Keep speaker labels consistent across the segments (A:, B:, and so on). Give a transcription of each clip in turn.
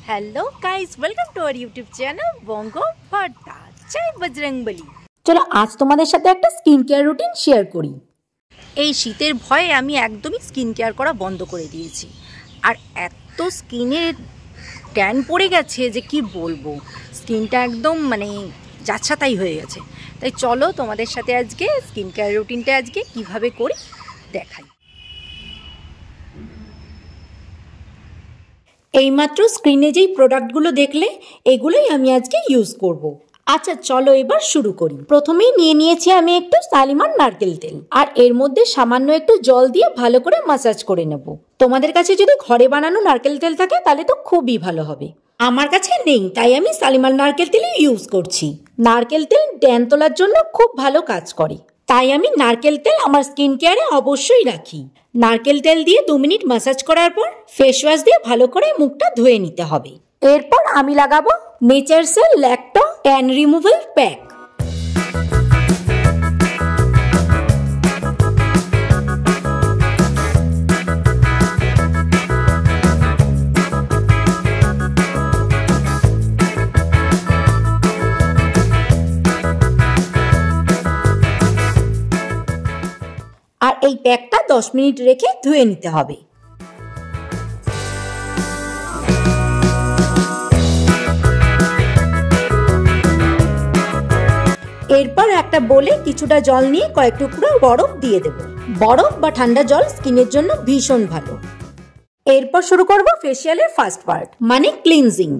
A: Hello guys, welcome to our YouTube channel Banga Bharta. জয় বজরংবলী।
B: চলো আজ তোমাদের সাথে একটা স্কিন কেয়ার রুটিন শেয়ার করি।
A: এই শীতের ভয়ে আমি একদমই স্কিন কেয়ার করা বন্ধ করে দিয়েছি, আর এত স্কিনে ট্যান পড়ে গেছে যে কি বলবো, স্কিনটা একদম যাচ্ছাতাই হয়ে গেছে। তাই চলো তোমাদের সাথে আজকে স্কিন কেয়ার রুটিনটা আজকে কিভাবে করি দেখাই।
B: এইমাত্র স্ক্রিনে যেই প্রোডাক্টগুলো দেখলে এগুলোই আমি আজকে ইউজ করব। আচ্ছা চলো এবার শুরু করি। প্রথমেই নিয়ে নিয়েছি আমি একটু শালিমার নারকেল তেল, আর এর মধ্যে সামান্য একটু জল দিয়ে ভালো করে ম্যাসাজ করে নেব। তোমাদের কাছে যদি ঘরে বানানো নারকেল তেল থাকে তাহলে তো খুবই ভালো হবে। আমার কাছে নেই, তাই আমি শালিমার নারকেল তেলই ইউজ করছি। নারকেল তেল ট্যান তোলার জন্য খুব ভালো কাজ করে, তাই আমি নারকেল তেল আমার স্কিন কেয়ারে অবশ্যই রাখি। নারকেল তেল দিয়ে 2 মিনিট ম্যাসাজ করার পর ফেস ওয়াশ দিয়ে ভালো করে মুখটা ধুয়ে নিতে হবে। এরপর আমি লাগাবো নেচারসেল ল্যাক্টো ট্যান রিমুভাল প্যাক। আর এই প্যাকটা 10 মিনিট রেখে ধুয়ে নিতে হবে। এরপর একটা বোলে কিছুটা জল নিয়ে কয়েক টুকরো বরফ দিয়ে দেব। বরফ বা ঠান্ডা জল স্কিনের জন্য ভীষণ ভালো। এরপর শুরু করব ফেসিয়ালের ফার্স্ট পার্ট মানে ক্লিনজিং।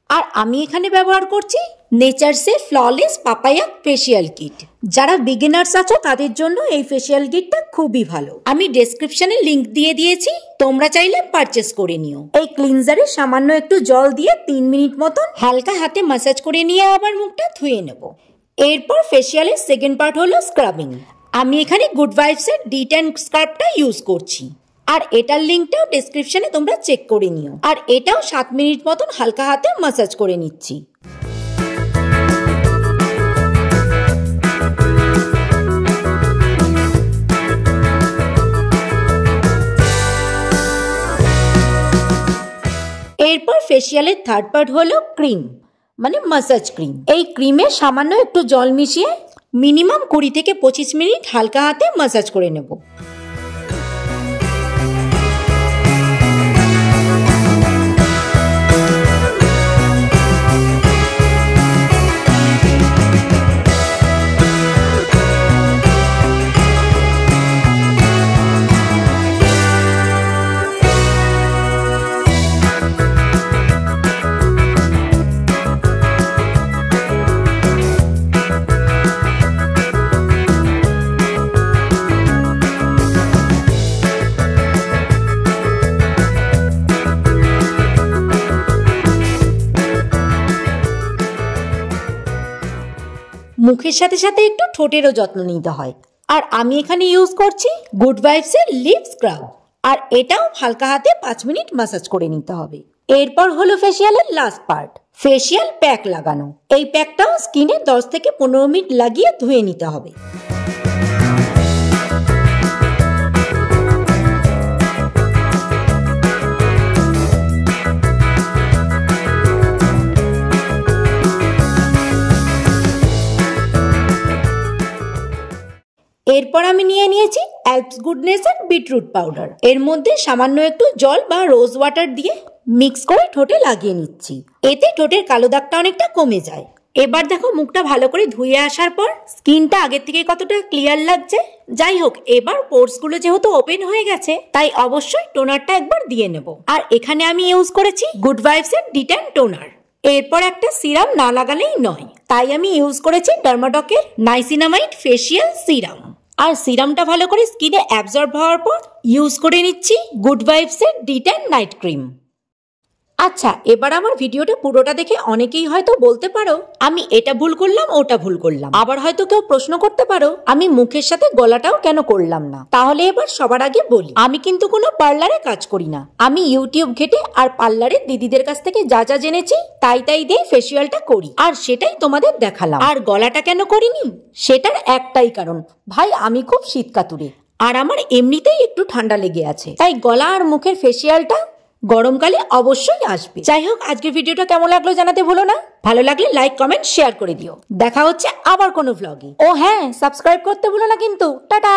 B: আর আমি এখানে ব্যবহার করছি নেচারসে ফ্ললেস পাপায়া ফেসিয়াল কিট। যারা বিগিনার্স আছো তাদের জন্য এই ফেসিয়াল কিটটা খুবই ভালো। আমি ডেসক্রিপশনে লিংক দিয়ে দিয়েছি, তোমরা চাইলে পারচেস করে নিও। এই ক্লিনজারে সামান্য একটু জল দিয়ে 3 মিনিট মতন হালকা হাতে ম্যাসাজ করে নিয়ে আবার মুখটা ধুয়ে নেব। এরপর ফেসিয়ালের সেকেন্ড পার্ট হলো স্ক্রাবিং। আমি এখানে গুড ভাইবসের D10 স্ক্রাবটা ইউজ করছি, আর এটার লিঙ্কটাও ডেসক্রিপশনে তোমরা চেক করে নিও। আর এটাও 7 মিনিট মতন হালকা হাতে ম্যাসাজ করে নিচ্ছি। এরপর ফেসিয়ালের থার্ড পার্ট হলো ক্রিম মানে ম্যাসাজ ক্রিম। এই ক্রিমে সামান্য একটু জল মিশিয়ে মিনিমাম 20 থেকে 25 মিনিট হালকা হাতে ম্যাসাজ করে নেব। মুখের সাথে সাথে একটু ঠোঁটেরও যত্ন নিতে হয়, আর আমি এখানে ইউজ করছি গুড ভাইবসের লিপ স্ক্রাব। আর এটাও হালকা হাতে 5 মিনিট ম্যাসাজ করে নিতে হবে। এরপর হলো ফেসিয়ালের লাস্ট পার্ট ফেসিয়াল প্যাক লাগানো। এই প্যাকটাও স্কিনে 10 থেকে 15 মিনিট লাগিয়ে ধুয়ে নিতে হবে। এরপর আমি নিয়ে নিয়েছি অ্যালপস গুডনেস এর বিটরুট পাউডার। এর মধ্যে সামান্য একটু জল বা রোজ ওয়াটার দিয়ে মিক্স করে ঠোঁটে লাগিয়ে নিচ্ছি। এতে ঠোঁটের কালো দাগটা অনেকটা কমে যায়। এবার দেখো মুখটা ভালো করে ধুয়ে আসার পর স্কিনটা আগের থেকে কতটা ক্লিয়ার লাগছে। যাই হোক, এবার পোর্স গুলো যেহেতু ওপেন হয়ে গেছে তাই অবশ্যই টোনারটা একবার দিয়ে নেব। আর এখানে আমি ইউজ করেছি গুড ভাইবস এর D10 টোনার। এরপর একটা সিরাম না লাগালেই নয়, তাই আমি ইউজ করেছি ডার্মাডকের নাইসিনামাইড ফেসিয়াল সিরাম। আর সিরামটা ভালো করে স্কিনে অ্যাবজর্ব হওয়ার পর ইউজ করে নিচ্ছি গুড ভাইবসের D10 নাইট ক্রিম। আচ্ছা, এবার আমার ভিডিওটা পুরোটা দেখে অনেকেই হয়তো বলতে পারো আমি এটা ভুল করলাম ওটা ভুল করলাম। আবার হয়তো কেউ প্রশ্ন করতে পারো আমি মুখের সাথে গলাটাও কেন করলাম না। তাহলে এবার সবার আগে বলি, আমি কিন্তু কোনো পার্লারে কাজ করি না। আমি ইউটিউব ঘেটে আর পার্লারের দিদিদের কাছ থেকে যা যা জেনেছি তাই দিয়ে ফেসিয়ালটা করি, আর সেটাই তোমাদের দেখালাম। আর গলাটা কেন করিনি সেটার একটাই কারণ, ভাই আমি খুব শীত কাতুরে, আর আমার এমনিতেই একটু ঠান্ডা লেগে আছে, তাই গলা আর মুখের ফেসিয়ালটা গরমকালে অবশ্যই আসবে। যাই হোক, আজকের ভিডিওটা কেমন লাগলো জানাতে ভুলো না। ভালো লাগলে লাইক, কমেন্ট, শেয়ার করে দিও। দেখা হচ্ছে আবার কোনো ভ্লগে। ও হ্যাঁ, সাবস্ক্রাইব করতে ভুলো না কিন্তু। টাটা।